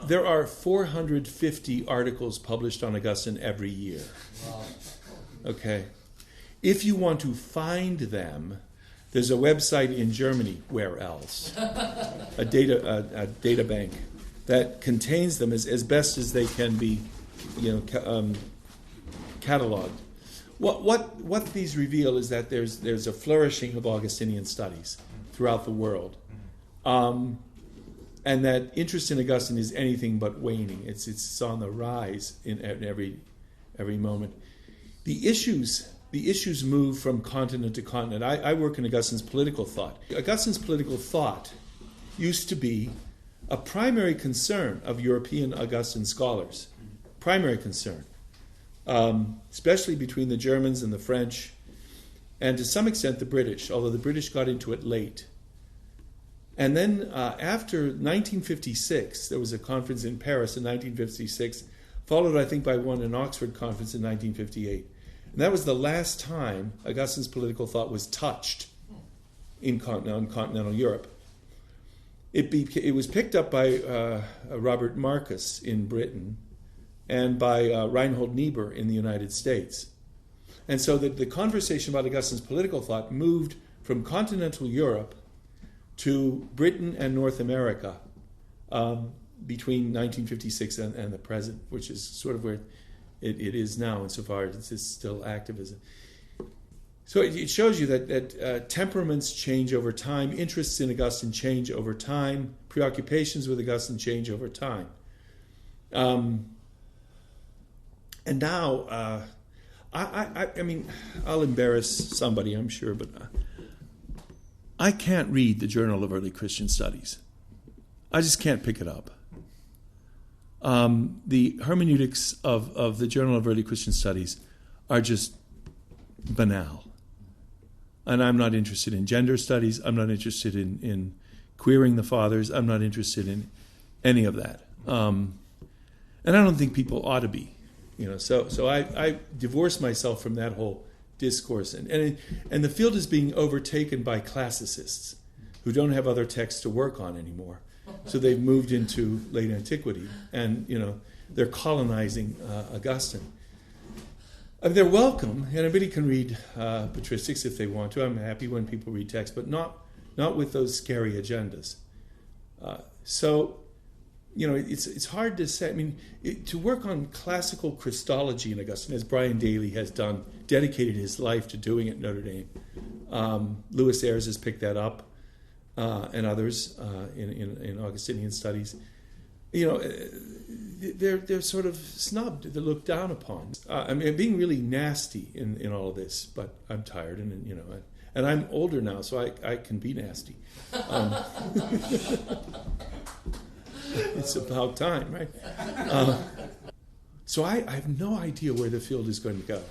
There are 450 articles published on Augustine every year. Okay. If you want to find them, there's a website in Germany, where else? A data bank that contains them as best as they can be, cataloged. What these reveal is that there's a flourishing of Augustinian studies throughout the world, and that interest in Augustine is anything but waning. It's on the rise in every moment. The issues move from continent to continent. I work in Augustine's political thought. Augustine's political thought used to be a primary concern of European Augustine scholars. Primary concern. Especially between the Germans and the French, and to some extent the British, although the British got into it late. And then after 1956, there was a conference in Paris in 1956, followed I think by one in Oxford conference in 1958. And that was the last time Augustine's political thought was touched in continental Europe. It was picked up by Robert Marcus in Britain and by Reinhold Niebuhr in the United States. And so the conversation about Augustine's political thought moved from continental Europe to Britain and North America between 1956 and the present, which is sort of where it is now insofar as it's still activism. So it shows you that temperaments change over time, interests in Augustine change over time, preoccupations with Augustine change over time. And now, I mean, I'll embarrass somebody, I'm sure, but I can't read the Journal of Early Christian Studies. I just can't pick it up. The hermeneutics of the Journal of Early Christian Studies are just banal. And I'm not interested in gender studies. I'm not interested in queering the fathers. I'm not interested in any of that. And I don't think people ought to be. So I divorce myself from that whole discourse, and the field is being overtaken by classicists who don't have other texts to work on anymore. So they've moved into late antiquity, and they're colonizing Augustine. I mean, they're welcome, and anybody can read patristics if they want to. I'm happy when people read text, but not with those scary agendas. It's hard to say. I mean, to work on classical Christology in Augustine, as Brian Daly has done, dedicated his life to doing at Notre Dame. Louis Ayres has picked that up, and others in Augustinian studies. They're sort of snubbed. They're looked down upon. I'm being really nasty in all of this, but I'm tired, and I'm older now, so I can be nasty. It's about time, right? So I have no idea where the field is going to go.